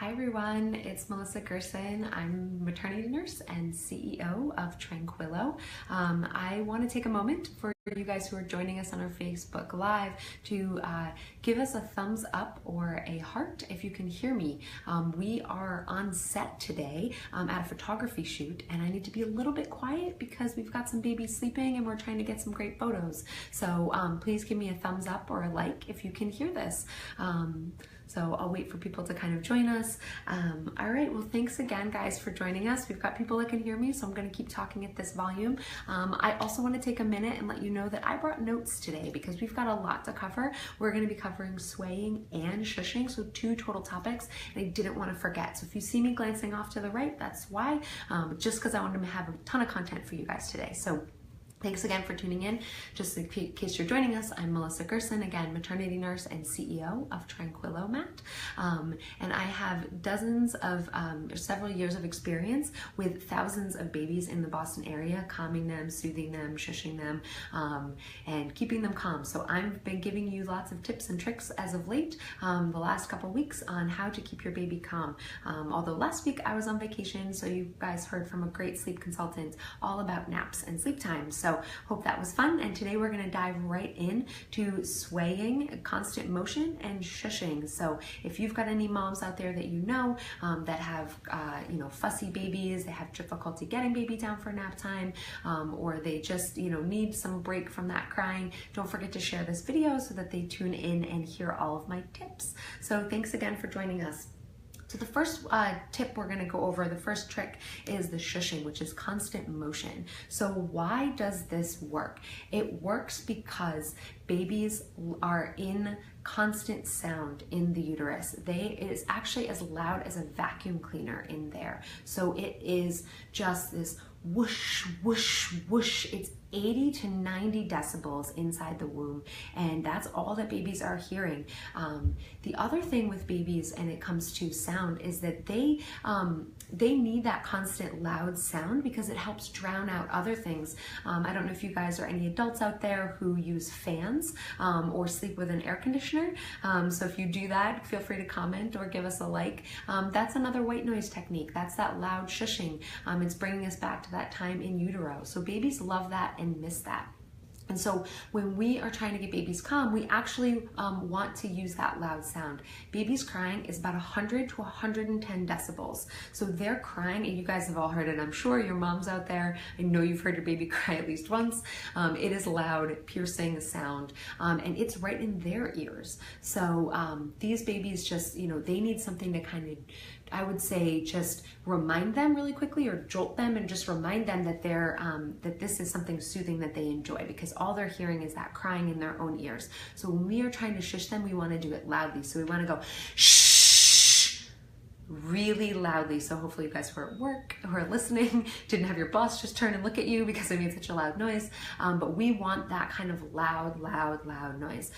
Hi everyone, it's Melissa Gersin. I'm a maternity nurse and CEO of Tranquilo. I want to take a moment for you guys who are joining us on our Facebook Live to give us a thumbs up or a heart if you can hear me. We are on set today at a photography shoot, and I need to be a little bit quiet because we've got some babies sleeping and we're trying to get some great photos. So please give me a thumbs up or a like if you can hear this. So I'll wait for people to kind of join us. All right, well, thanks again, guys, for joining us. We've got people that can hear me, so I'm gonna keep talking at this volume. I also wanna take a minute and let you know that I brought notes today because we've got a lot to cover. We're gonna be covering swaying and shushing, so 2 total topics, and I didn't wanna forget. So if you see me glancing off to the right, that's why, just because I wanted to have a ton of content for you guys today. So thanks again for tuning in. Just in case you're joining us, I'm Melissa Gersin, again, maternity nurse and CEO of Tranquilo Mat. And I have dozens of, several years of experience with thousands of babies in the Boston area, calming them, soothing them, shushing them, and keeping them calm. So I've been giving you lots of tips and tricks as of late, the last couple weeks on how to keep your baby calm. Although last week I was on vacation, so you guys heard from a great sleep consultant all about naps and sleep time. So hope that was fun, and today we're going to dive right in to swaying, constant motion, and shushing. So if you've got any moms out there that you know that have fussy babies, they have difficulty getting baby down for nap time, or they just need some break from that crying, don't forget to share this video so that they tune in and hear all of my tips. So thanks again for joining us. So the first tip we're going to go over, the first trick, is the shushing, which is constant motion. So why does this work? It works because babies are in constant sound in the uterus. It is actually as loud as a vacuum cleaner in there. So it is just this whoosh, whoosh, whoosh. It's 80 to 90 decibels inside the womb, and that's all that babies are hearing. The other thing with babies, and it comes to sound, is that they need that constant loud sound because it helps drown out other things. I don't know if you guys are any adults out there who use fans or sleep with an air conditioner. So if you do that, feel free to comment or give us a like. That's another white noise technique. That's that loud shushing. It's bringing us back to that time in utero. So babies love that and miss that. And so when we are trying to get babies calm, we actually want to use that loud sound. Babies crying is about 100 to 110 decibels. So they're crying, and you guys have all heard it, I'm sure. Your moms out there, I know you've heard your baby cry at least once. It is loud, piercing sound, and it's right in their ears. So these babies just, they need something to kind of, I would say, just remind them really quickly, or jolt them and just remind them that they're that this is something soothing that they enjoy, because all they're hearing is that crying in their own ears. So when we are trying to shush them, we want to do it loudly. So we want to go shh really loudly. So hopefully you guys who are at work, who are listening, didn't have your boss just turn and look at you because I made such a loud noise. But we want that kind of loud noise.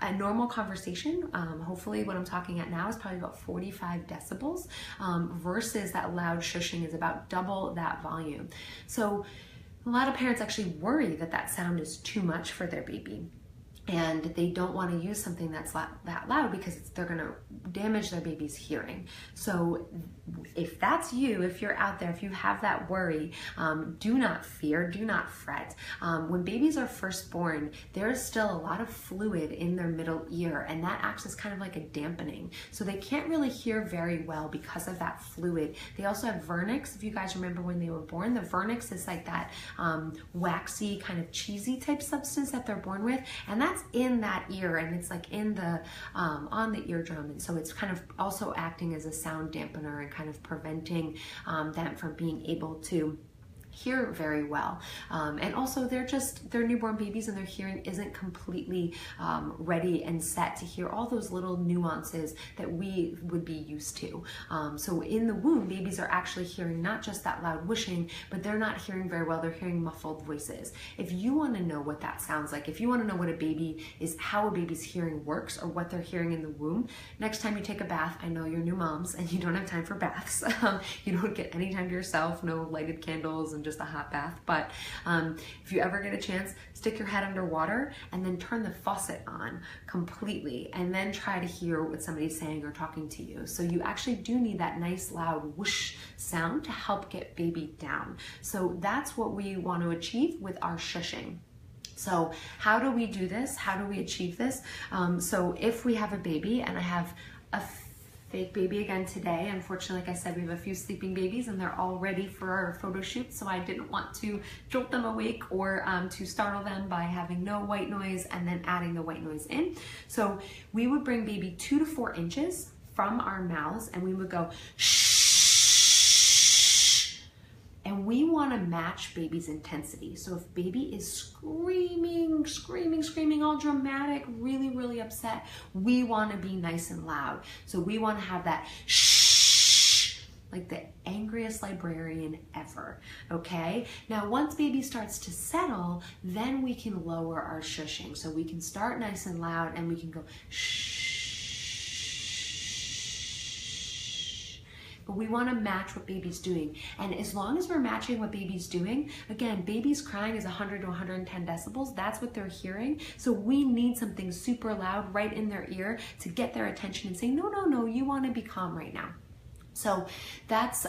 A normal conversation, hopefully what I'm talking at now, is probably about 45 decibels versus that loud shushing is about double that volume. So a lot of parents actually worry that that sound is too much for their baby, and they don't want to use something that's that loud because they're going to damage their baby's hearing. So if that's you, if you're out there, if you have that worry, do not fear, do not fret. When babies are first born, there's still a lot of fluid in their middle ear, and that acts as kind of like a dampening. So they can't really hear very well because of that fluid. They also have vernix. If you guys remember when they were born, the vernix is like that waxy, kind of cheesy type substance that they're born with, and that's in that ear, and it's like in the on the eardrum, and so it's kind of also acting as a sound dampener and kind of preventing them from being able to hear very well. And also they're newborn babies, and their hearing isn't completely ready and set to hear all those little nuances that we would be used to. So in the womb, babies are actually hearing not just that loud whooshing, but they're not hearing very well. They're hearing muffled voices. If you want to know what that sounds like, if you want to know what how a baby's hearing works, or what they're hearing in the womb, next time you take a bath, I know you're new moms and you don't have time for baths. You don't get any time to yourself, no lighted candles and just a hot bath. But if you ever get a chance, stick your head underwater and then turn the faucet on completely, and then try to hear what somebody's saying or talking to you. So you actually do need that nice loud whoosh sound to help get baby down. So that's what we want to achieve with our shushing. So how do we do this? How do we achieve this? So if we have a baby, and I have a fake baby again today, unfortunately, like I said, we have a few sleeping babies and they're all ready for our photo shoot, so I didn't want to jolt them awake or to startle them by having no white noise and then adding the white noise in. So we would bring baby 2 to 4 inches from our mouths and we would go shh. And we want to match baby's intensity. So if baby is screaming, all dramatic, really upset, we want to be nice and loud. So we want to have that shh, like the angriest librarian ever, okay? Now, once baby starts to settle, then we can lower our shushing. So we can start nice and loud and we can go shh. But we want to match what baby's doing. And as long as we're matching what baby's doing, again, baby's crying is 100 to 110 decibels. That's what they're hearing. So we need something super loud right in their ear to get their attention and say, no, you want to be calm right now. So that's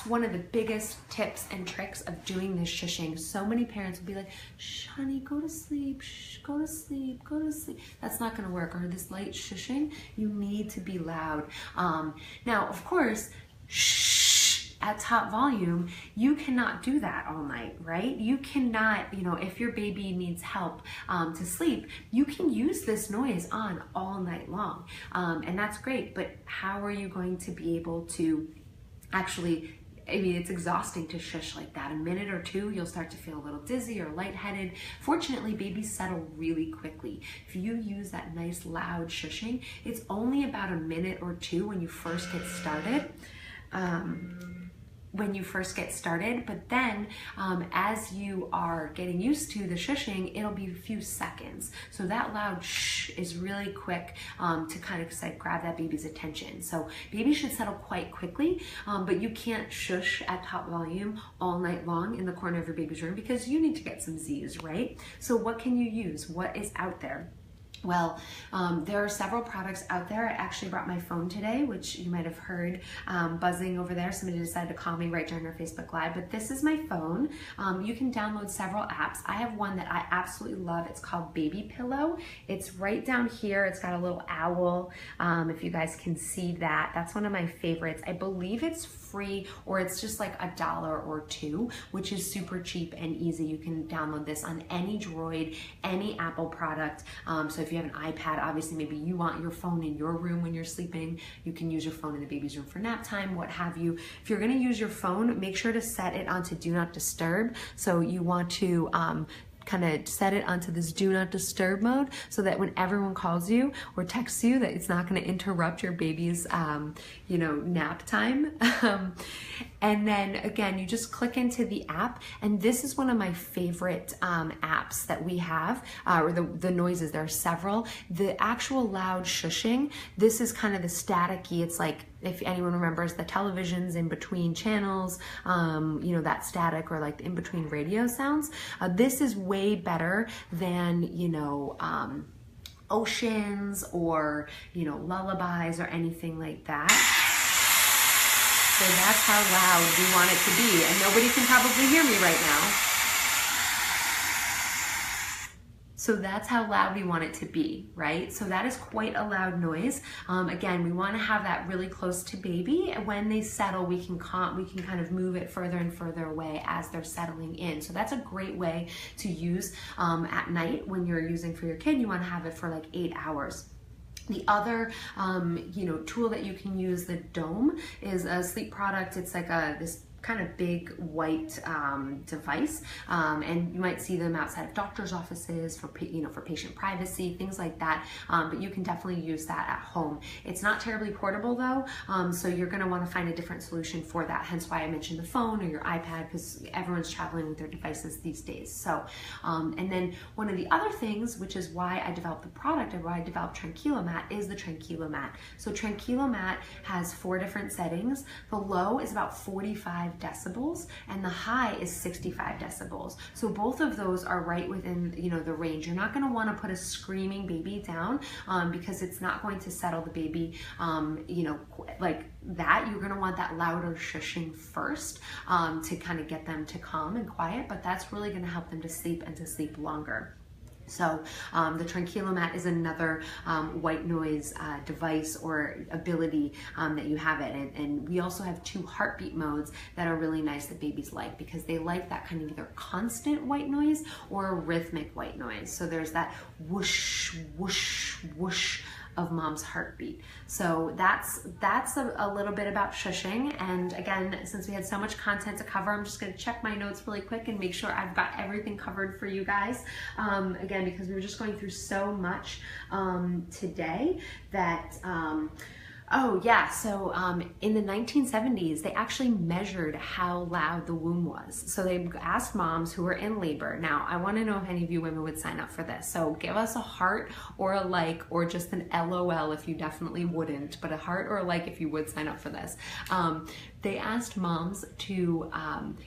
one of the biggest tips and tricks of doing this shushing. So many parents will be like, shh, honey, go to sleep, shh, go to sleep, go to sleep. That's not gonna work. Or this light shushing, you need to be loud. Now, of course, shh at top volume, you cannot do that all night, right? You cannot, if your baby needs help to sleep, you can use this noise on all night long. And that's great, but how are you going to be able to actually, it's exhausting to shush like that. A minute or two, you'll start to feel a little dizzy or lightheaded. Fortunately, babies settle really quickly. If you use that nice loud shushing, it's only about a minute or two when you first get started. But then as you are getting used to the shushing, it'll be a few seconds. So that loud shh is really quick to kind of grab that baby's attention. So baby should settle quite quickly, but you can't shush at top volume all night long in the corner of your baby's room because you need to get some Z's, right? So what can you use? What is out there? Well, there are several products out there. I actually brought my phone today, which you might have heard buzzing over there. Somebody decided to call me right during our Facebook Live, but this is my phone. You can download several apps. I have one that I absolutely love. It's called Baby Pillow. It's right down here. It's got a little owl. If you guys can see that, that's one of my favorites. I believe it's free, or it's just like $1 or $2, which is super cheap and easy. You can download this on any Droid, any Apple product. So if you have an iPad, obviously maybe you want your phone in your room when you're sleeping. You can use your phone in the baby's room for nap time, what have you. If you're gonna use your phone, make sure to set it onto Do Not Disturb. So you want to kind of set it onto this do not disturb mode so that when everyone calls you or texts you, that it's not going to interrupt your baby's nap time. And then again, you just click into the app, and this is one of my favorite apps that we have, or the noises. There are several. The actual loud shushing, this is kind of the staticky. It's like, if anyone remembers the televisions in between channels, that static, or like in between radio sounds. This is way better than, oceans or, lullabies or anything like that. So that's how loud we want it to be. And nobody can probably hear me right now. So that's how loud we want it to be, right? So that is quite a loud noise. Again, we want to have that really close to baby. And when they settle, we can kind of move it further and further away as they're settling in. So that's a great way to use at night when you're using for your kid. You want to have it for like 8 hours. The other, tool that you can use, the Dome, is a sleep product. It's like this kind of big white device, and you might see them outside of doctor's offices for patient privacy, things like that. But you can definitely use that at home. It's not terribly portable though, so you're going to want to find a different solution for that. Hence why I mentioned the phone or your iPad, because everyone's traveling with their devices these days. So, and then one of the other things, which is why I developed the product and why I developed Tranquilo Mat, is the Tranquilo Mat. So Tranquilo Mat has 4 different settings. The low is about 45 decibels, and the high is 65 decibels. So both of those are right within, you know, the range. You're not going to want to put a screaming baby down because it's not going to settle the baby, you know, like that. You're going to want that louder shushing first to kind of get them to calm and quiet, but that's really going to help them to sleep and to sleep longer. So the Tranquilo Mat is another white noise device or ability that you have it. And we also have 2 heartbeat modes that are really nice that babies like, because they like that kind of either constant white noise or a rhythmic white noise. So there's that whoosh, whoosh, whoosh of mom's heartbeat. So that's a little bit about shushing. And again, since we had so much content to cover, I'm just going to check my notes really quick and make sure I've got everything covered for you guys. Again, because we were just going through so much today that oh yeah, so in the 1970s, they actually measured how loud the womb was. So they asked moms who were in labor. Now, I want to know if any of you women would sign up for this. So give us a heart or a like, or just an LOL if you definitely wouldn't, but a heart or a like if you would sign up for this. They asked moms to,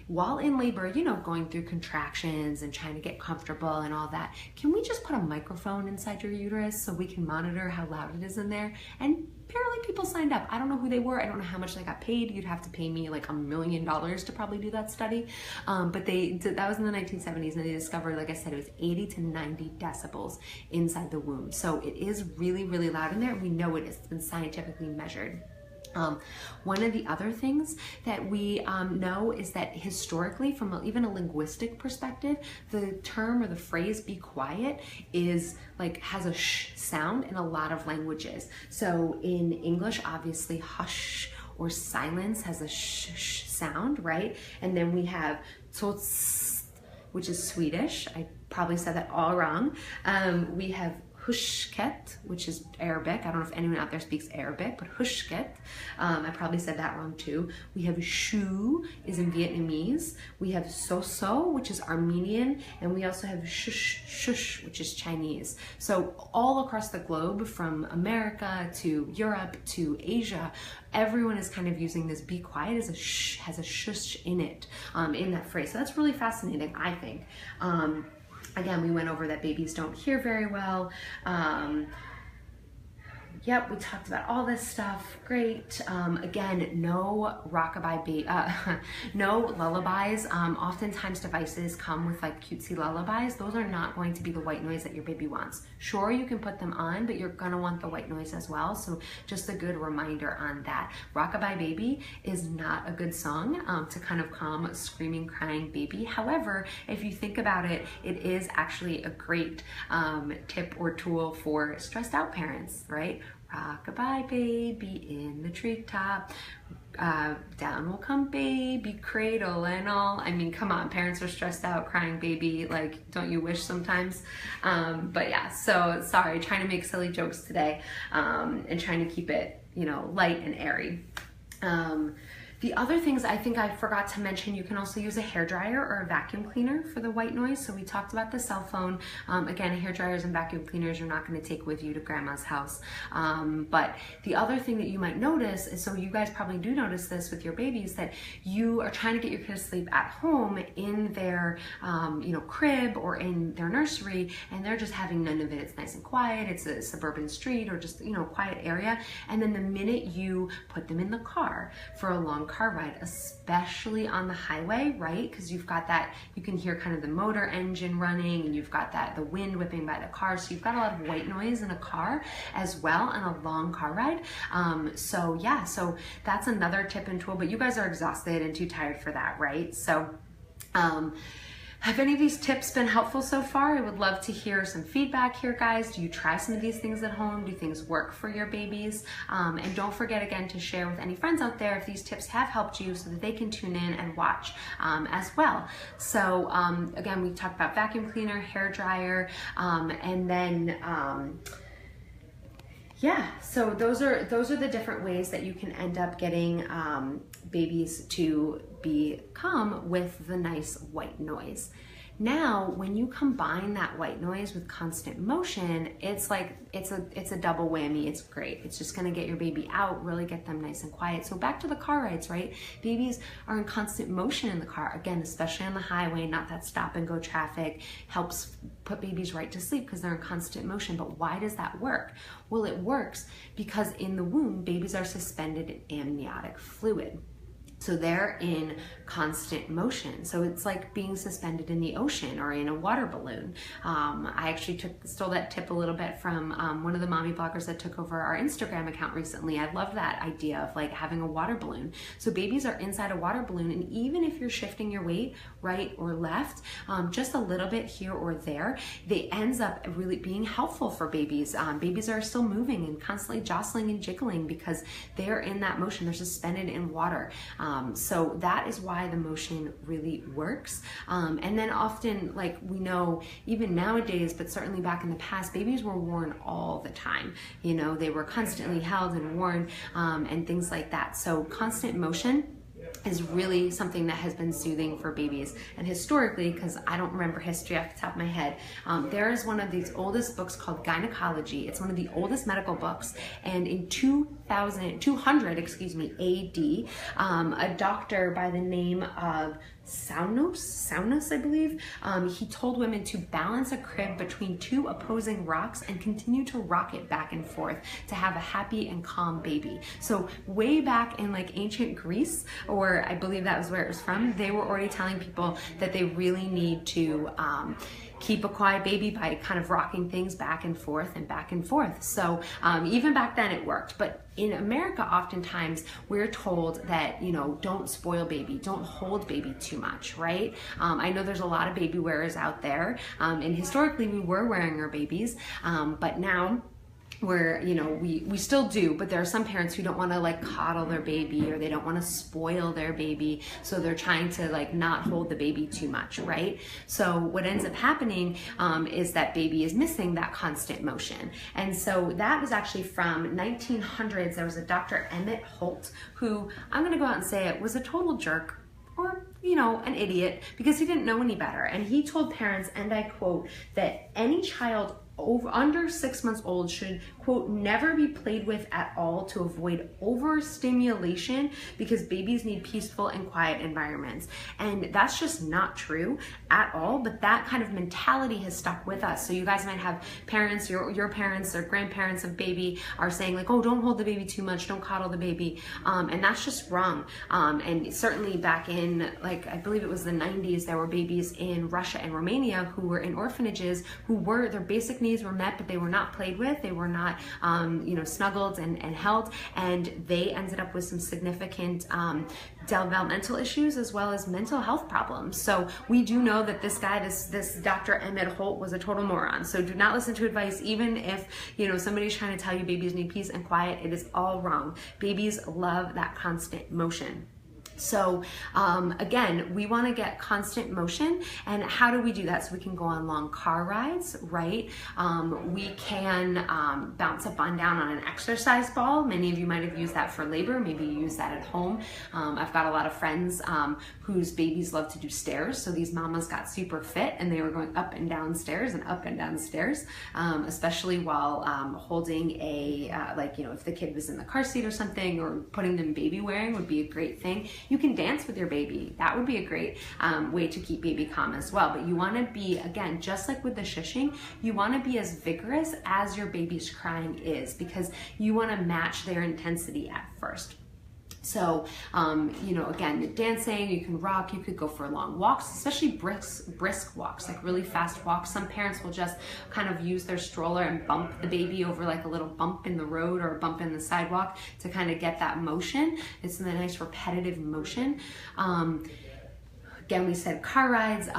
while in labor, you know, going through contractions and trying to get comfortable and all that, can we just put a microphone inside your uterus so we can monitor how loud it is in there? And apparently people signed up. I don't know who they were. I don't know how much they got paid. You'd have to pay me like $1 million to probably do that study. But that was in the 1970s, and they discovered, like I said, it was 80 to 90 decibels inside the womb. So it is really, really loud in there. We know it is. It's been scientifically measured. One of the other things that we know is that historically, from even a linguistic perspective, the term or the phrase "be quiet" is like has a sh sound in a lot of languages. So in English, obviously, hush or silence has a sh sound, right? And then we have tots, which is Swedish. I probably said that all wrong. We have hushket, which is Arabic. I don't know if anyone out there speaks Arabic, but hushket, I probably said that wrong too. We have shu, is in Vietnamese. We have so, which is Armenian, and we also have shush, which is Chinese. So all across the globe, from America to Europe to Asia, everyone is kind of using this "be quiet" as a sh, has a shush in it, in that phrase. So that's really fascinating, I think. Again, we went over that babies don't hear very well. Yep, we talked about all this stuff. Great. Again, no rockabye, no lullabies. Oftentimes devices come with like cutesy lullabies. Those are not going to be the white noise that your baby wants. Sure, you can put them on, but you're gonna want the white noise as well. So just a good reminder on that. Rockabye Baby is not a good song to kind of calm a screaming, crying baby. However, if you think about it, it is actually a great tip or tool for stressed out parents, right? Rockabye baby in the treetop, down will come baby, cradle and all. I mean, come on, parents are stressed out, crying baby, like, don't you wish sometimes? But yeah, so sorry, trying to make silly jokes today, and trying to keep it, you know, light and airy. The other things I think I forgot to mention, you can also use a hairdryer or a vacuum cleaner for the white noise. So we talked about the cell phone. Again, hairdryers and vacuum cleaners you're not going to take with you to grandma's house. But the other thing that you might notice is, so you guys probably do notice this with your babies, that you are trying to get your kids to sleep at home in their you know, crib or in their nursery, and they're just having none of it. It's nice and quiet. It's a suburban street or just, you know, quiet area. And then the minute you put them in the car for a long car ride, especially on the highway, right? Because you've got that, you can hear kind of the motor engine running, and you've got that, the wind whipping by the car. So you've got a lot of white noise in a car as well on a long car ride. So yeah, so that's another tip and tool, but you guys are exhausted and too tired for that, right? So, have any of these tips been helpful so far? I would love to hear some feedback here, guys. Do you try some of these things at home? Do things work for your babies? And don't forget again to share with any friends out there if these tips have helped you, so that they can tune in and watch as well. So again, we talked about vacuum cleaner, hair dryer, and then yeah, so those are the different ways that you can end up getting babies to be calm with the nice white noise. Now, when you combine that white noise with constant motion, it's like, it's a double whammy. It's great. It's just gonna get your baby out, really get them nice and quiet. So back to the car rides, right? Babies are in constant motion in the car. Again, especially on the highway, not that stop and go traffic, helps put babies right to sleep because they're in constant motion. But why does that work? Well, it works because in the womb, babies are suspended in amniotic fluid. So they're in constant motion. So it's like being suspended in the ocean or in a water balloon. I actually stole that tip a little bit from one of the mommy bloggers that took over our Instagram account recently. I love that idea of like having a water balloon. So babies are inside a water balloon, and even if you're shifting your weight right or left, just a little bit here or there, they ends up really being helpful for babies. Babies are still moving and constantly jostling and jiggling because they're in that motion. They're suspended in water. So that is why the motion really works. And then often, like we know, even nowadays, but certainly back in the past, babies were worn all the time. You know, they were constantly held and worn and things like that. So constant motion is really something that has been soothing for babies. And historically, because I don't remember history off the top of my head, there is one of these oldest books called Gynecology. It's one of the oldest medical books. And in 200 AD, a doctor by the name of Saunos, I believe, he told women to balance a crib between two opposing rocks and continue to rock it back and forth to have a happy and calm baby. So way back in like ancient Greece, or I believe that was where it was from, they were already telling people that they really need to keep a quiet baby by kind of rocking things back and forth and back and forth. So even back then it worked. But in America, oftentimes we're told that, you know, don't spoil baby, don't hold baby too much, right? I know there's a lot of baby wearers out there, and historically we were wearing our babies, but now where, you know, we still do, but there are some parents who don't want to like coddle their baby, or they don't want to spoil their baby, so they're trying to like not hold the baby too much, right? So what ends up happening is that baby is missing that constant motion. And so that was actually from 1900s. There was a Dr. Emmett Holt, who, I'm going to go out and say it, was a total jerk, or, you know, an idiot, because he didn't know any better. And he told parents, and I quote, that any child under 6 months old should, quote, never be played with at all to avoid overstimulation, because babies need peaceful and quiet environments. And that's just not true at all, but that kind of mentality has stuck with us. So you guys might have parents, your parents or grandparents of baby are saying like, oh, don't hold the baby too much, don't coddle the baby, and that's just wrong. And certainly back in, like, I believe it was the 90s, there were babies in Russia and Romania who were in orphanages, who were, their basic needs were met, but they were not played with, they were not you know, snuggled and held, and they ended up with some significant developmental issues as well as mental health problems. So we do know that this guy, this Dr. Emmett Holt, was a total moron. So do not listen to advice, even if, you know, somebody's trying to tell you babies need peace and quiet. It is all wrong. Babies love that constant motion. So again, we want to get constant motion. And how do we do that? So we can go on long car rides, right? We can bounce up and down on an exercise ball. Many of you might have used that for labor. Maybe you use that at home. I've got a lot of friends whose babies love to do stairs. So these mamas got super fit and they were going up and down stairs and up and down stairs, especially while holding a, like, you know, if the kid was in the car seat or something, or putting them baby wearing would be a great thing. You can dance with your baby. That would be a great way to keep baby calm as well. But you want to be, again, just like with the shushing, you want to be as vigorous as your baby's crying is, because you want to match their intensity at first. So, you know, again, dancing, you can rock, you could go for long walks, especially brisk walks, like really fast walks. Some parents will just kind of use their stroller and bump the baby over like a little bump in the road or a bump in the sidewalk to kind of get that motion. It's a nice repetitive motion. Again, we said car rides.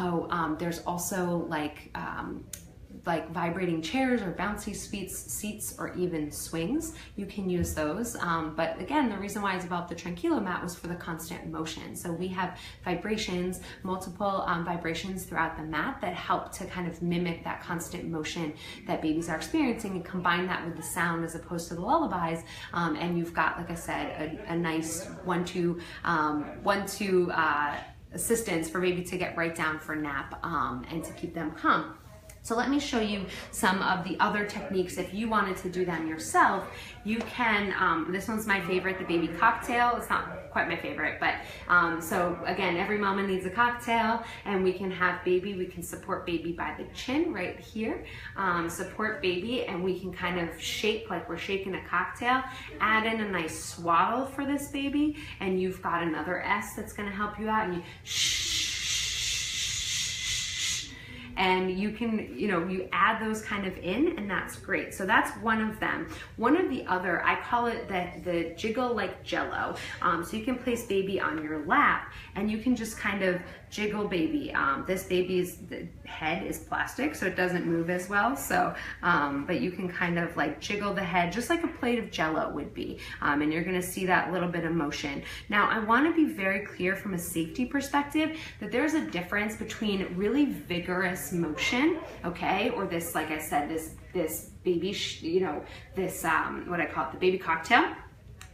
There's also like vibrating chairs or bouncy seats or even swings. You can use those. But again, the reason why I developed the Tranquilo Mat was for the constant motion. So we have vibrations, multiple vibrations throughout the mat that help to kind of mimic that constant motion that babies are experiencing, and combine that with the sound as opposed to the lullabies. And you've got, like I said, a nice one-two assistance for baby to get right down for nap and to keep them calm. So let me show you some of the other techniques. If you wanted to do them yourself, you can, this one's my favorite, the baby cocktail. It's not quite my favorite, but so again, every mama needs a cocktail, and we can have baby, we can support baby by the chin right here, support baby, and we can kind of shake like we're shaking a cocktail, add in a nice swaddle for this baby, and you've got another S that's gonna help you out, and you and you can, you add those kind of in, and that's great. So that's one of them. One of the other, I call it the jiggle like jello. So you can place baby on your lap, and you can just kind of jiggle baby. This baby's the head is plastic, so it doesn't move as well. So, but you can kind of like jiggle the head, just like a plate of jello would be. And you're gonna see that little bit of motion. Now, I wanna be very clear from a safety perspective that there's a difference between really vigorous motion, okay, or this, like I said, this baby, this, what I call it, the baby cocktail,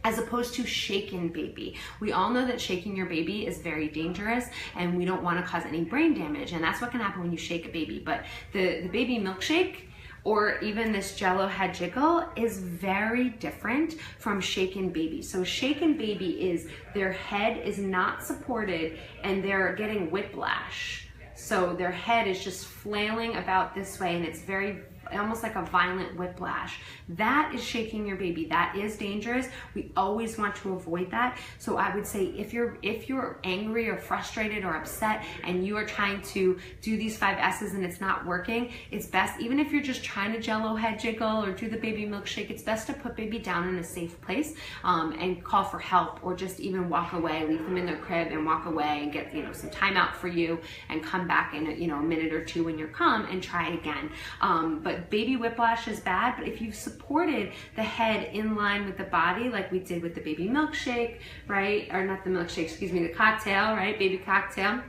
as opposed to shaken baby. We all know that shaking your baby is very dangerous, and we don't want to cause any brain damage, and that's what can happen when you shake a baby. But the baby milkshake, or even this jello head jiggle, is very different from shaken baby. So shaken baby is their head is not supported, and they're getting whiplash. So their head is just flailing about this way, and it's very almost like a violent whiplash. That is shaking your baby. That is dangerous. We always want to avoid that. So I would say if you're angry or frustrated or upset and you are trying to do these 5 S's and it's not working, it's best, even if you're just trying to jello head jiggle or do the baby milkshake, it's best to put baby down in a safe place and call for help, or just even walk away, leave them in their crib and walk away and get some time out for you, and come back in a minute or two when you're calm and try again. But baby whiplash is bad, but if you've supported the head in line with the body, like we did with the baby milkshake, right? Or not the milkshake, excuse me, the cocktail, right? Baby cocktail.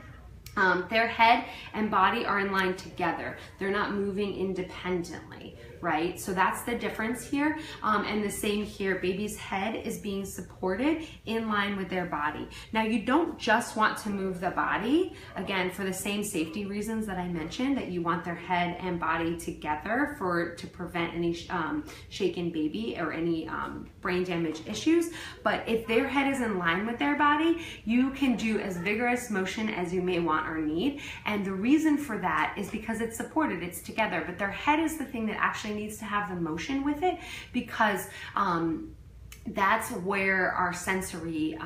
Their head and body are in line together. They're not moving independently, right? So that's the difference here. And the same here, baby's head is being supported in line with their body. Now, you don't just want to move the body, again, for the same safety reasons that I mentioned, that you want their head and body together to prevent any shaken baby or any brain damage issues. But if their head is in line with their body, you can do as vigorous motion as you may want or need. And the reason for that is because it's supported, it's together, but their head is the thing that actually needs to have the motion with it, because that's where our sensory,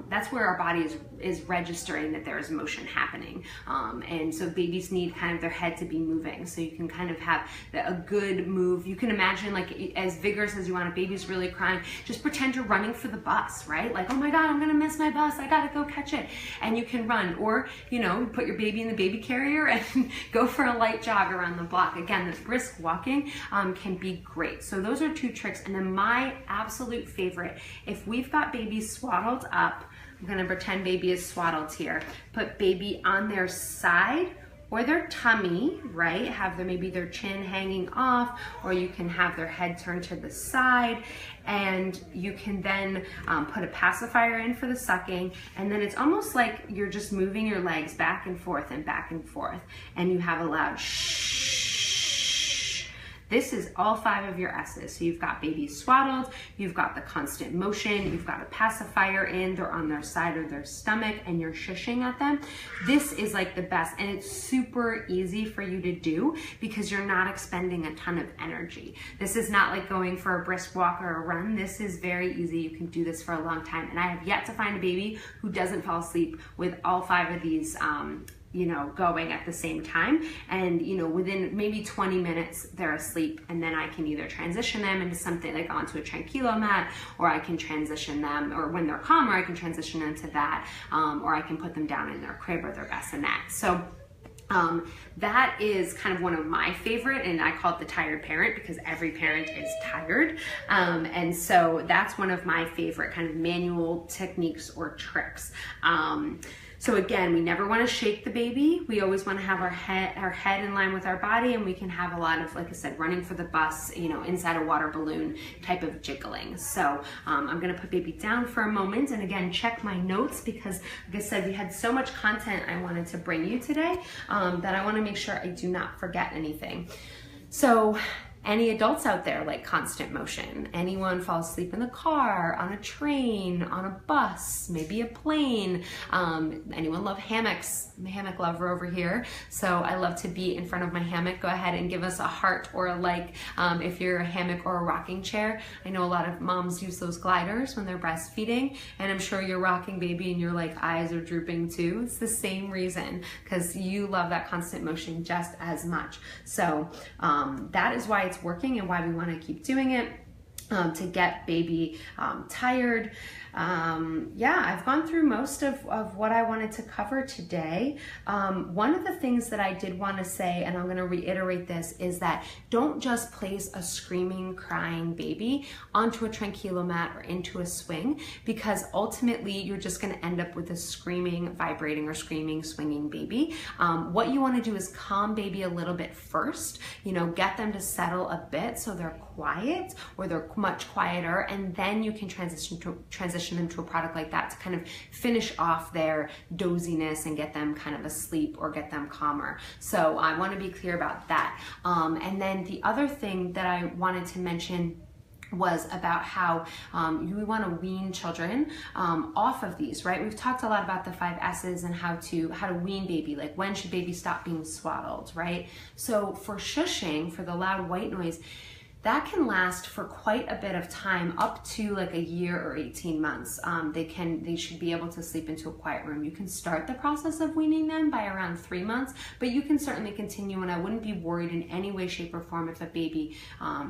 that's where our body is registering that there is motion happening. And so babies need kind of their head to be moving. So you can kind of have a good move. You can imagine, like, as vigorous as you want, a baby's really crying, just pretend you're running for the bus, right? Like, oh my God, I'm gonna miss my bus, I gotta go catch it. And you can run, or, put your baby in the baby carrier and go for a light jog around the block. Again, this brisk walking can be great. So those are 2 tricks. And then my absolute favorite, if we've got baby swaddled up, I'm gonna pretend baby is swaddled here. Put baby on their side or their tummy, right? Have maybe their chin hanging off, or you can have their head turned to the side, and you can then put a pacifier in for the sucking, and then it's almost like you're just moving your legs back and forth and back and forth, and you have a loud shh. This is all 5 of your S's. So you've got baby swaddled, you've got the constant motion, you've got a pacifier in, they're on their side or their stomach, and you're shushing at them. This is like the best, and it's super easy for you to do because you're not expending a ton of energy. This is not like going for a brisk walk or a run. This is very easy. You can do this for a long time. And I have yet to find a baby who doesn't fall asleep with all 5 of these going at the same time. And, within maybe 20 minutes, they're asleep, and then I can either transition them into something like onto a Tranquilo Mat, or I can transition them, or when they're calmer, I can transition them to that, or I can put them down in their crib or their bassinet. So that is kind of one of my favorite, and I call it the tired parent because every parent is tired. And so that's one of my favorite kind of manual techniques or tricks. So again, we never want to shake the baby. We always want to have our head in line with our body, and we can have a lot of, like I said, running for the bus, you know, inside a water balloon type of jiggling. So I'm going to put baby down for a moment, and again, check my notes because, like I said, we had so much content I wanted to bring you today that I want to make sure I do not forget anything. So any adults out there like constant motion? Anyone fall asleep in the car, on a train, on a bus, maybe a plane? Anyone love hammocks? I'm a hammock lover over here. So I love to be in front of my hammock. Go ahead and give us a heart or a like if you're a hammock or a rocking chair. I know a lot of moms use those gliders when they're breastfeeding, and I'm sure you're rocking baby and your like eyes are drooping too. It's the same reason, because you love that constant motion just as much. So that is why it's working and why we want to keep doing it, to get baby tired. Yeah, I've gone through most of what I wanted to cover today. One of the things that I did want to say, and I'm going to reiterate this, is that don't just place a screaming, crying baby onto a Tranquilo Mat or into a swing, because ultimately you're just going to end up with a screaming, vibrating, or screaming, swinging baby. What you want to do is calm baby a little bit first, you know, get them to settle a bit so they're quiet, or they're much quieter, and then you can transition them to a product like that to kind of finish off their doziness and get them kind of asleep or get them calmer. So I want to be clear about that. And then the other thing that I wanted to mention was about how we want to wean children off of these, right? We've talked a lot about the 5 S's and how to wean baby, like when should baby stop being swaddled, right? So for shushing, for the loud white noise, that can last for quite a bit of time, up to like a year or 18 months. They should be able to sleep into a quiet room. You can start the process of weaning them by around 3 months, but you can certainly continue, and I wouldn't be worried in any way, shape, or form if a baby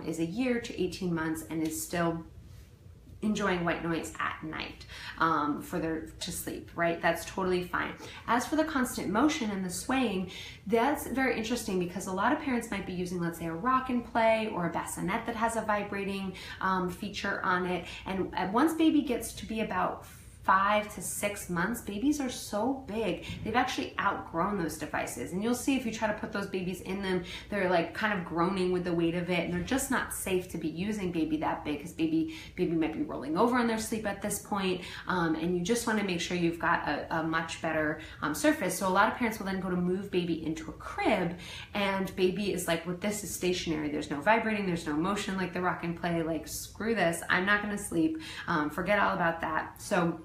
is a year to 18 months and is still enjoying white noise at night to sleep, right? That's totally fine. As for the constant motion and the swaying, that's very interesting because a lot of parents might be using, let's say, a rock and play or a bassinet that has a vibrating feature on it. And once baby gets to be about 5 to 6 months, babies are so big, they've actually outgrown those devices. And you'll see if you try to put those babies in them, they're like kind of groaning with the weight of it, and they're just not safe to be using baby that big, because baby might be rolling over in their sleep at this point. And you just want to make sure you've got a much better surface. So a lot of parents will then go to move baby into a crib, and baby is like, well, this is stationary. There's no vibrating, there's no motion like the rock and play. Like, screw this, I'm not going to sleep. Forget all about that. So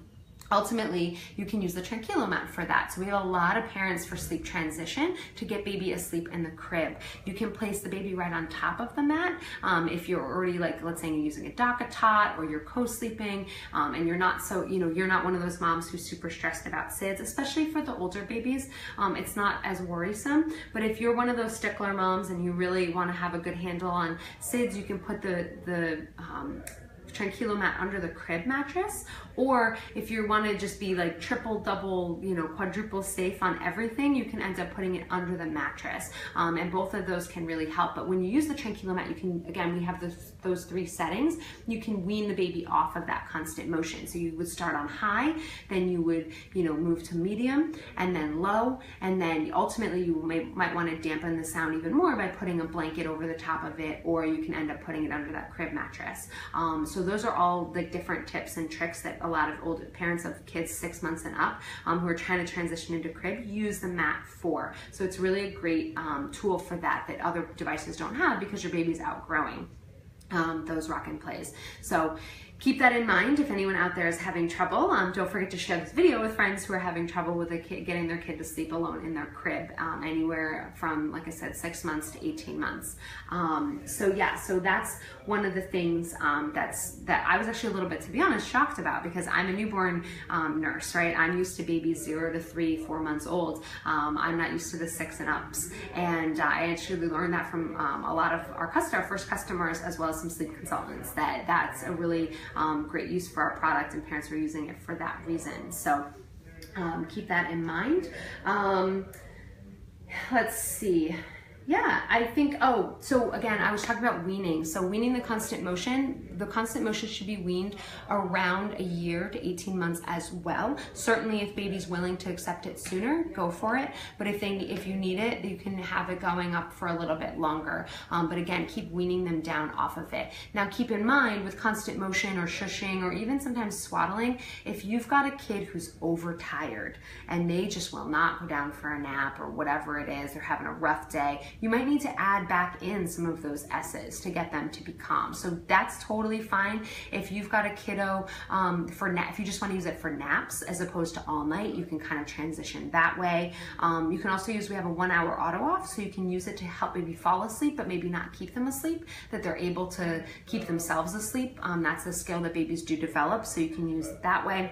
ultimately, you can use the Tranquilo Mat for that. So we have a lot of parents for sleep transition to get baby asleep in the crib. You can place the baby right on top of the mat. If you're already, like, let's say you're using a DACA tot or you're co-sleeping, and you're not you're not one of those moms who's super stressed about SIDS, especially for the older babies. It's not as worrisome, but if you're one of those stickler moms and you really want to have a good handle on SIDS, you can put the Tranquilo Mat under the crib mattress, or if you want to just be like triple, double, quadruple safe on everything, you can end up putting it under the mattress, and both of those can really help. But when you use the Tranquilo Mat, you can, again, we have those 3 settings. You can wean the baby off of that constant motion. So you would start on high, then you would move to medium, and then low, and then ultimately you might want to dampen the sound even more by putting a blanket over the top of it, or you can end up putting it under that crib mattress. So those are all like different tips and tricks that a lot of older parents of kids 6 months and up who are trying to transition into crib use the mat for. So it's really a great tool for that other devices don't have, because your baby's outgrowing those rock and plays. So keep that in mind if anyone out there is having trouble. Don't forget to share this video with friends who are having trouble with getting their kid to sleep alone in their crib, anywhere from, like I said, 6 months to 18 months. So that's one of the things that I was actually a little bit, to be honest, shocked about, because I'm a newborn nurse, right? I'm used to babies 0 to 3, 4 months old. I'm not used to the 6 and ups, and I actually learned that from a lot of our first customers, as well as some sleep consultants, that's a really great use for our product, and parents are using it for that reason. So keep that in mind. Let's see. Yeah, I think, so again, I was talking about weaning. So weaning the constant motion, the constant motion should be weaned around a year to 18 months as well. Certainly if baby's willing to accept it sooner, go for it. But if you need it, you can have it going up for a little bit longer. But again, keep weaning them down off of it. Now keep in mind with constant motion or shushing or even sometimes swaddling, if you've got a kid who's overtired and they just will not go down for a nap or whatever it is, they're having a rough day, you might need to add back in some of those S's to get them to be calm. So that's totally fine. If you've got a kiddo if you just want to use it for naps as opposed to all night, you can kind of transition that way. You can also use, we have a 1 hour auto off, so you can use it to help baby fall asleep, but maybe not keep them asleep, that they're able to keep themselves asleep. That's a skill that babies do develop, so you can use it that way.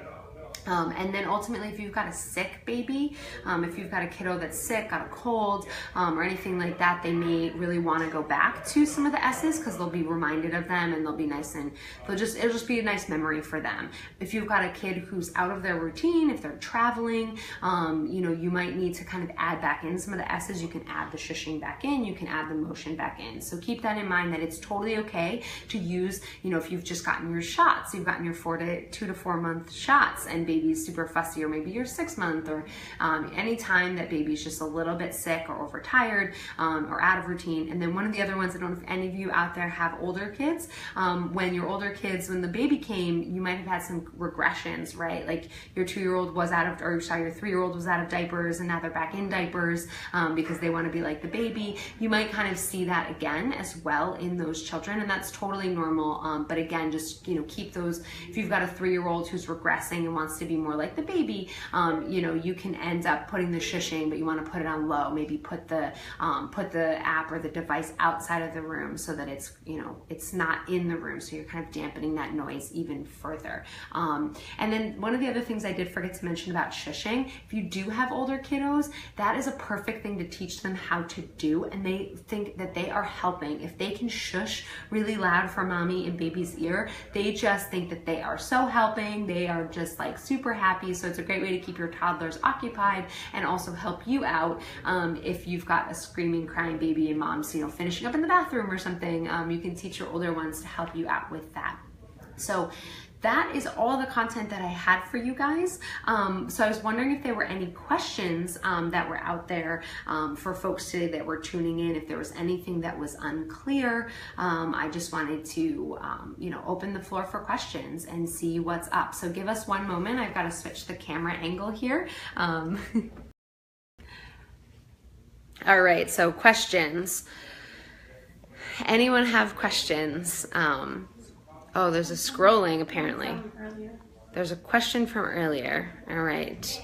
And then ultimately, if you've got a sick baby, if you've got a kiddo that's sick, got a cold, or anything like that, they may really want to go back to some of the S's because they'll be reminded of them and they'll be nice and it'll just be a nice memory for them. If you've got a kid who's out of their routine, if they're traveling, you might need to kind of add back in some of the S's. You can add the shushing back in, you can add the motion back in. So keep that in mind that it's totally okay to use, if you've just gotten your shots, you've gotten your 2 to 4 month shots and baby's super fussy, or maybe your 6 month, or any time that baby's just a little bit sick or overtired or out of routine. And then one of the other ones, I don't know if any of you out there have older kids. When the baby came, you might have had some regressions, right? Like your 2-year-old was your 3-year-old was out of diapers and now they're back in diapers because they want to be like the baby. You might kind of see that again as well in those children, and that's totally normal. But again, just keep those. If you've got a 3-year-old who's regressing and wants to be more like the baby, you can end up putting the shushing, but you want to put it on low. Maybe put the app or the device outside of the room so that it's not in the room. So you're kind of dampening that noise even further. And then one of the other things I did forget to mention about shushing, if you do have older kiddos, that is a perfect thing to teach them how to do, and they think that they are helping. If they can shush really loud for mommy in baby's ear, they just think that they are so helping. They are just like super happy. So it's a great way to keep your toddlers occupied and also help you out if you've got a screaming, crying baby and mom's finishing up in the bathroom or something. You can teach your older ones to help you out with that. So that is all the content that I had for you guys. So I was wondering if there were any questions that were out there for folks today that were tuning in, if there was anything that was unclear. I just wanted to, open the floor for questions and see what's up. So give us one moment. I've got to switch the camera angle here. All right, so questions. Anyone have questions? Oh, there's a scrolling apparently. There's a question from earlier. All right.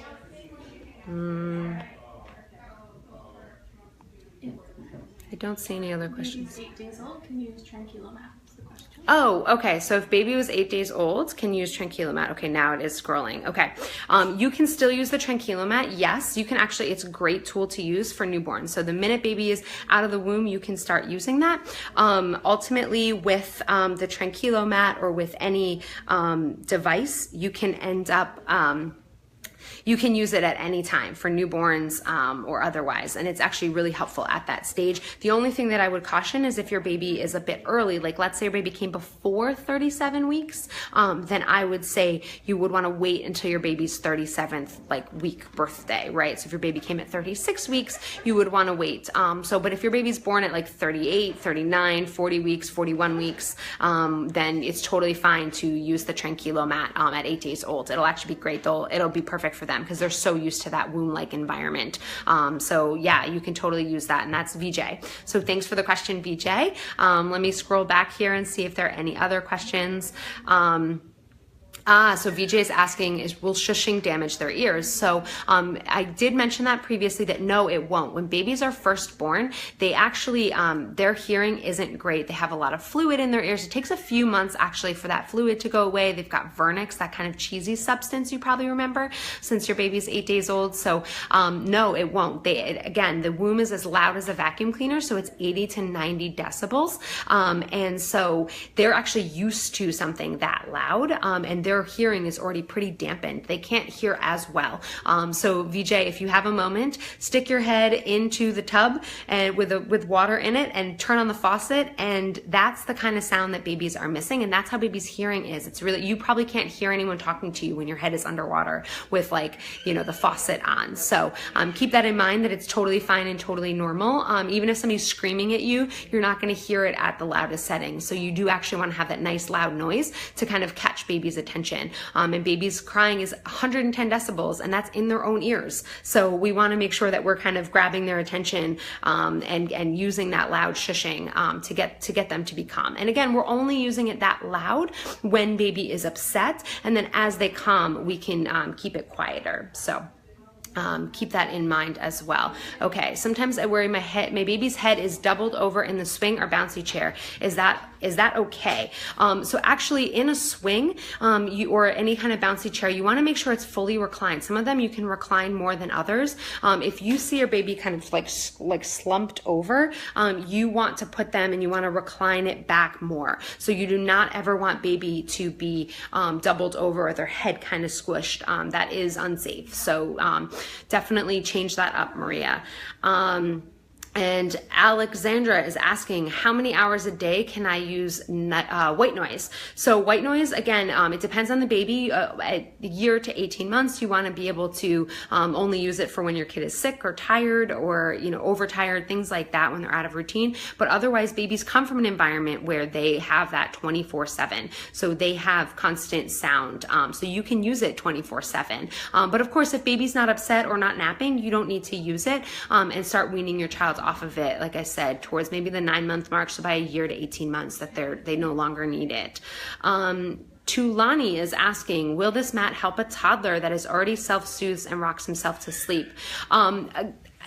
I don't see any other questions. Baby's 8 days old, can you use Tranquilo Mat? That's the question. Oh, okay. So if baby was 8 days old, can you use Tranquilo Mat? Okay, now it is scrolling. Okay. You can still use the Tranquilo Mat. Yes, you can actually, it's a great tool to use for newborns. So the minute baby is out of the womb, you can start using that. Ultimately with the Tranquilo Mat or with any device, you can end up you can use it at any time for newborns or otherwise, and it's actually really helpful at that stage. The only thing that I would caution is if your baby is a bit early, like let's say your baby came before 37 weeks, then I would say you would want to wait until your baby's 37th week birthday, right? So if your baby came at 36 weeks, you would want to wait. But if your baby's born at 38, 39, 40 weeks, 41 weeks, then it's totally fine to use the Tranquilo Mat at 8 days old. It'll actually be great. It'll be perfect for them because they're so used to that womb-like environment. So yeah, you can totally use that, and that's VJ. So thanks for the question, VJ. Let me scroll back here and see if there are any other questions. So VJ is asking, will shushing damage their ears? So I did mention that previously that no, it won't. When babies are first born, they actually, their hearing isn't great. They have a lot of fluid in their ears. It takes a few months actually for that fluid to go away. They've got vernix, that kind of cheesy substance you probably remember since your baby's 8 days old. So no, it won't. Again, the womb is as loud as a vacuum cleaner, so it's 80 to 90 decibels. And so they're actually used to something that loud, and they're their hearing is already pretty dampened. They can't hear as well. So VJ, if you have a moment, stick your head into the tub and with water in it and turn on the faucet, and that's the kind of sound that babies are missing, and that's how babies' hearing is. It's really, you probably can't hear anyone talking to you when your head is underwater with, like, you know, the faucet on. So keep that in mind, that it's totally fine and totally normal. Even if somebody's screaming at you, you're not going to hear it at the loudest setting. So you do actually want to have that nice loud noise to kind of catch baby's attention. And babies crying is 110 decibels, and that's in their own ears. So we want to make sure that we're kind of grabbing their attention and using that loud shushing to get them to be calm. And again, we're only using it that loud when baby is upset, and then as they calm, we can keep it quieter. So keep that in mind as well. Okay, sometimes I worry my baby's head is doubled over in the swing or bouncy chair. Is that okay? So actually, in a swing or any kind of bouncy chair, you want to make sure it's fully reclined. Some of them you can recline more than others. If you see your baby kind of like slumped over, you want to put them and you want to recline it back more. So you do not ever want baby to be doubled over or their head kind of squished. That is unsafe. So definitely change that up, Maria. And Alexandra is asking, how many hours a day can I use white noise? So white noise, again, it depends on the baby. At year to 18 months, you want to be able to only use it for when your kid is sick or tired or, you know, overtired, things like that, when they're out of routine. But otherwise, babies come from an environment where they have that 24/7. So they have constant sound. So you can use it 24/7. But of course, if baby's not upset or not napping, you don't need to use it, and start weaning your child off of it, like I said, towards maybe the 9-month mark. So by a year to 18 months that they no longer need it. Tulani is asking, will this mat help a toddler that is already self-soothes and rocks himself to sleep?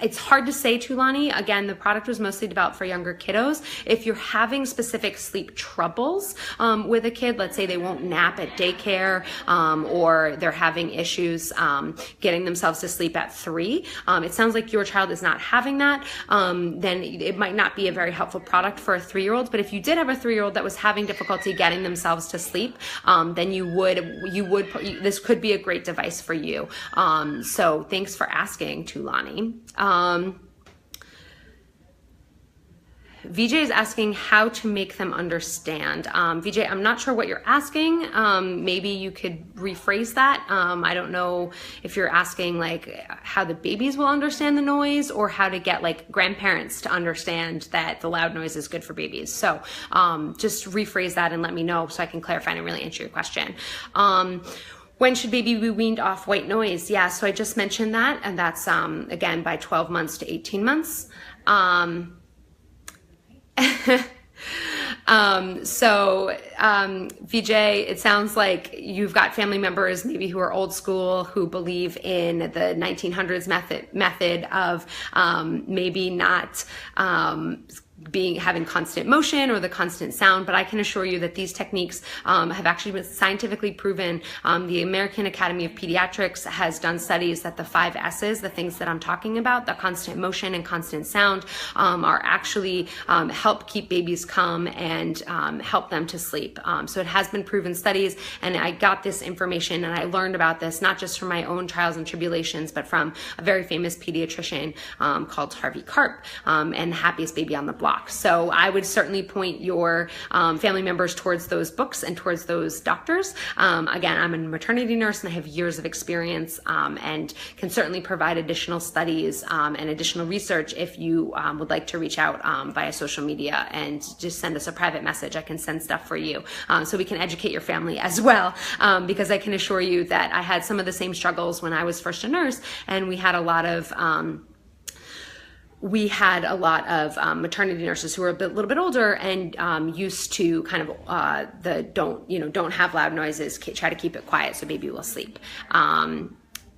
It's hard to say, Tulani. Again, the product was mostly developed for younger kiddos. If you're having specific sleep troubles with a kid, let's say they won't nap at daycare, or they're having issues getting themselves to sleep at 3, it sounds like your child is not having that, then it might not be a very helpful product for a 3-year-old. But if you did have a 3-year-old that was having difficulty getting themselves to sleep, then this could be a great device for you. So thanks for asking, Tulani. VJ is asking how to make them understand. VJ, I'm not sure what you're asking. Maybe you could rephrase that. I don't know if you're asking like how the babies will understand the noise, or how to get like grandparents to understand that the loud noise is good for babies. So just rephrase that and let me know so I can clarify and really answer your question. When should baby be weaned off white noise? Yeah, so I just mentioned that, and that's, again, by 12 months to 18 months. VJ, it sounds like you've got family members maybe who are old school, who believe in the 1900s method of maybe not having constant motion or the constant sound, but I can assure you that these techniques have actually been scientifically proven. The American Academy of Pediatrics has done studies that the 5 S's, the things that I'm talking about, the constant motion and constant sound, are actually help keep babies calm and help them to sleep. So it has been proven studies, and I got this information and I learned about this not just from my own trials and tribulations, but from a very famous pediatrician called Harvey Karp, and Happiest Baby on the Block. So I would certainly point your family members towards those books and towards those doctors. Again, I'm a maternity nurse and I have years of experience, and can certainly provide additional studies and additional research if you would like to reach out via social media and just send us a private message. I can send stuff for you so we can educate your family as well, because I can assure you that I had some of the same struggles when I was first a nurse, and we had a lot of maternity nurses who were a little bit older and used to kind of don't have loud noises, try to keep it quiet so baby will sleep.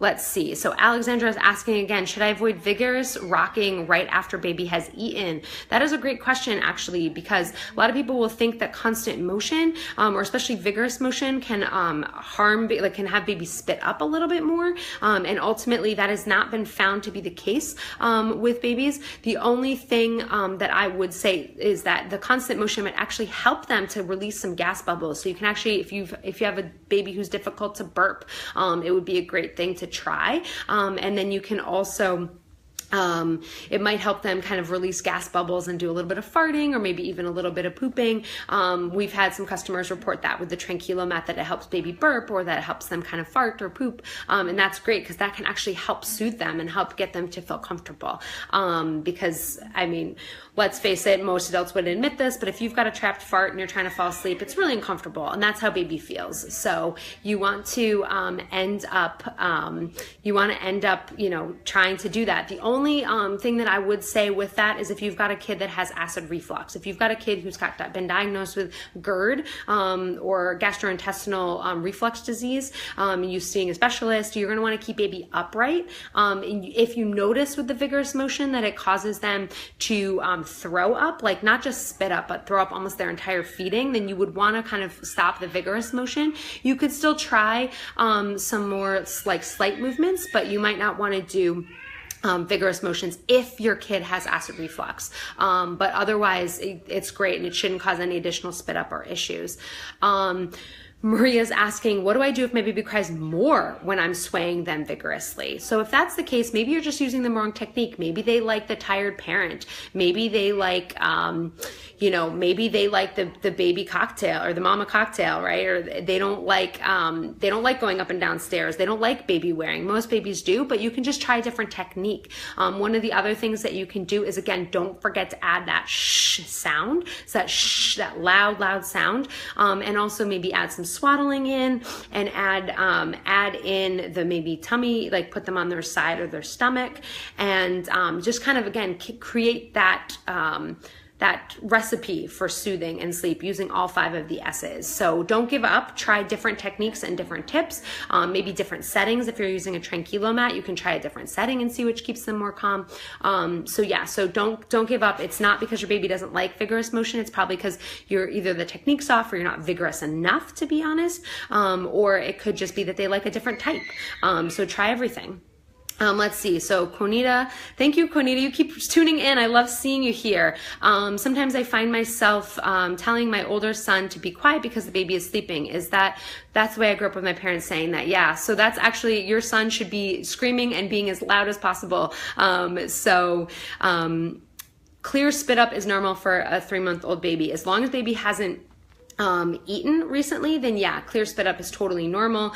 Let's see. So Alexandra is asking again, should I avoid vigorous rocking right after baby has eaten? That is a great question, actually, because a lot of people will think that constant motion, or especially vigorous motion, can can have baby spit up a little bit more. And ultimately, that has not been found to be the case with babies. The only thing that I would say is that the constant motion might actually help them to release some gas bubbles. So you can actually, if you have a baby who's difficult to burp, it would be a great thing to try. And then you can also it might help them kind of release gas bubbles and do a little bit of farting or maybe even a little bit of pooping. We've had some customers report that with the Tranquilo Mat, that it helps baby burp or that it helps them kind of fart or poop. And that's great because that can actually help soothe them and help get them to feel comfortable. Because, I mean, let's face it, most adults wouldn't admit this, but if you've got a trapped fart and you're trying to fall asleep, it's really uncomfortable, and that's how baby feels. So you want to end up, trying to do that. The only thing that I would say with that is if you've got a kid that has acid reflux, if you've got a kid who's been diagnosed with GERD or gastrointestinal reflux disease, and you're seeing a specialist, you're going to want to keep baby upright. If you notice with the vigorous motion that it causes them to throw up, like not just spit up, but throw up almost their entire feeding, then you would want to kind of stop the vigorous motion. You could still try some more like slight movements, but you might not want to do vigorous motions if your kid has acid reflux. But otherwise, it's great and it shouldn't cause any additional spit up or issues. Maria's asking, what do I do if my baby cries more when I'm swaying them vigorously? So if that's the case, maybe you're just using the wrong technique. Maybe they like the tired parent. Maybe they like, maybe they like the baby cocktail or the mama cocktail, right? Or they don't like going up and down stairs. They don't like baby wearing. Most babies do, but you can just try a different technique. One of the other things that you can do is, again, don't forget to add that shh sound. So that shh, that loud sound. And also maybe add some swaddling in and add in the maybe tummy, like put them on their side or their stomach, and just kind of, again, create that that recipe for soothing and sleep using all 5 of the S's. So don't give up. Try different techniques and different tips, maybe different settings. If you're using a Tranquilo Mat, you can try a different setting and see which keeps them more calm. So don't give up. It's not because your baby doesn't like vigorous motion. It's probably because you're either the technique's off or you're not vigorous enough, to be honest, or it could just be that they like a different type. So try everything. Let's see. So Konita, thank you, Konita. You keep tuning in. I love seeing you here. Sometimes I find myself telling my older son to be quiet because the baby is sleeping. That's the way I grew up with my parents saying that? Yeah. So that's actually, your son should be screaming and being as loud as possible. Clear spit up is normal for a 3-month-old baby. As long as baby hasn't eaten recently, then yeah, clear spit up is totally normal.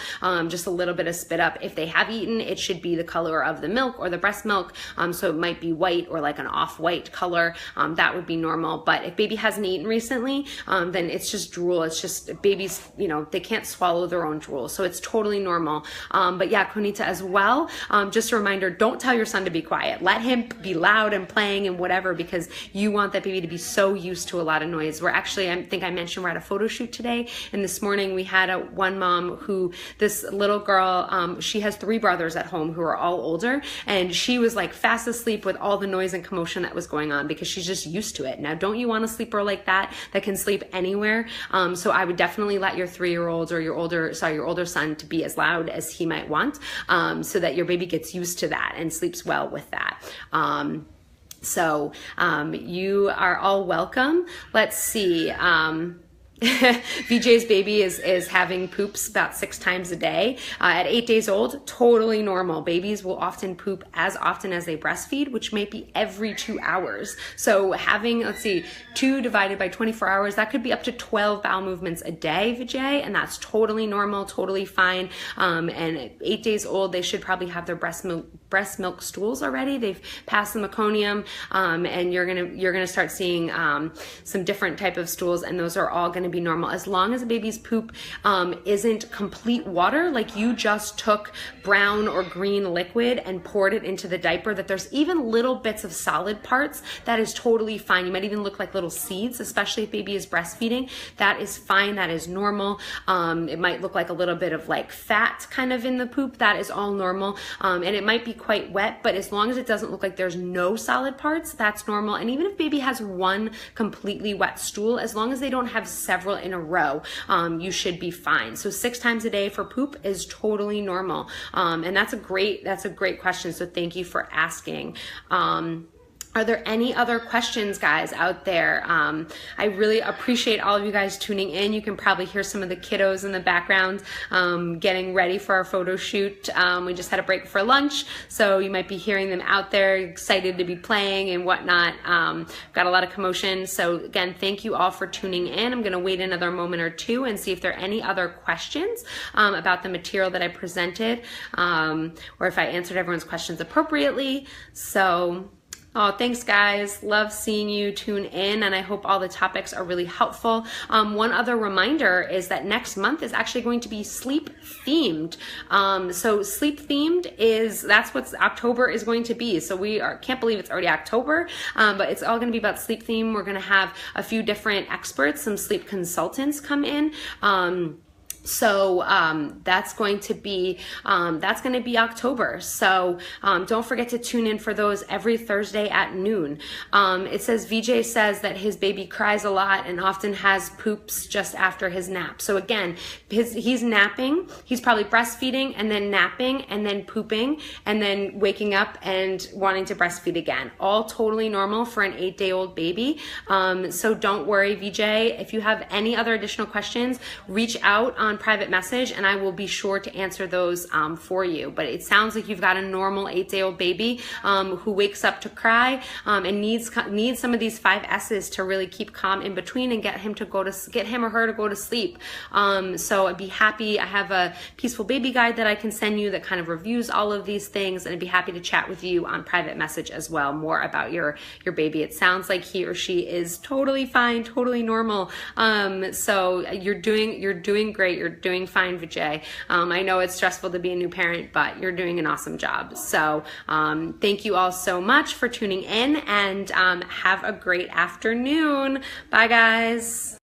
Just a little bit of spit up. If they have eaten, it should be the color of the milk or the breast milk. So it might be white or like an off-white color. That would be normal. But if baby hasn't eaten recently, then it's just drool. It's just babies, they can't swallow their own drool. So it's totally normal. But yeah, Konita as well. Just a reminder, don't tell your son to be quiet. Let him be loud and playing and whatever, because you want that baby to be so used to a lot of noise. We're actually, I think I mentioned, we're at a photo shoot today, and this morning we had one mom who, this little girl, she has 3 brothers at home who are all older, and she was like fast asleep with all the noise and commotion that was going on because she's just used to it. Now, don't you want a sleeper like that can sleep anywhere? So I would definitely let your 3-year-old or your older son to be as loud as he might want, so that your baby gets used to that and sleeps well with that. You are all welcome. Let's see. VJ's baby is having poops about 6 times a day. At 8 days old, totally normal. Babies will often poop as often as they breastfeed, which may be every 2 hours. So having, let's see, 2 divided by 24 hours, that could be up to 12 bowel movements a day, Vijay, and that's totally normal, totally fine. And at 8 days old, they should probably have their breast breast milk stools already. They've passed the meconium, and you're gonna start seeing some different type of stools, and those are all gonna be normal. As long as a baby's poop isn't complete water, like you just took brown or green liquid and poured it into the diaper, that there's even little bits of solid parts, that is totally fine. You might even look like little seeds, especially if baby is breastfeeding. That is fine, that is normal. It might look like a little bit of like fat kind of in the poop, that is all normal. And it might be quite wet, but as long as it doesn't look like there's no solid parts, that's normal. And even if baby has one completely wet stool, as long as they don't have several in a row, you should be fine. So 6 times a day for poop is totally normal. And that's a great question. So thank you for asking. Are there any other questions, guys, out there? I really appreciate all of you guys tuning in. You can probably hear some of the kiddos in the background getting ready for our photo shoot. We just had a break for lunch, so you might be hearing them out there excited to be playing and whatnot. Got a lot of commotion. So again, thank you all for tuning in. I'm gonna wait another moment or two and see if there are any other questions about the material that I presented, or if I answered everyone's questions appropriately. So, oh, thanks guys. Love seeing you tune in, and I hope all the topics are really helpful. One other reminder is that next month is actually going to be sleep themed. So sleep themed that's what October is going to be. So can't believe it's already October, but it's all going to be about sleep theme. We're going to have a few different experts, some sleep consultants come in. So that's going to be October. So don't forget to tune in for those every Thursday at noon. It says VJ says that his baby cries a lot and often has poops just after his nap. So again, he's napping, he's probably breastfeeding and then napping and then pooping and then waking up and wanting to breastfeed again. All totally normal for an 8-day-old baby. So don't worry, VJ. If you have any other additional questions, reach out on private message and I will be sure to answer those for you. But it sounds like you've got a normal 8-day-old baby who wakes up to cry and needs some of these 5 S's to really keep calm in between and get him or her to go to sleep. So I'd be happy. I have a peaceful baby guide that I can send you that kind of reviews all of these things, and I'd be happy to chat with you on private message as well, more about your baby. It sounds like he or she is totally fine, totally normal. So you're doing great. You're doing fine, Vijay. I know it's stressful to be a new parent, but you're doing an awesome job. So thank you all so much for tuning in, and have a great afternoon. Bye, guys.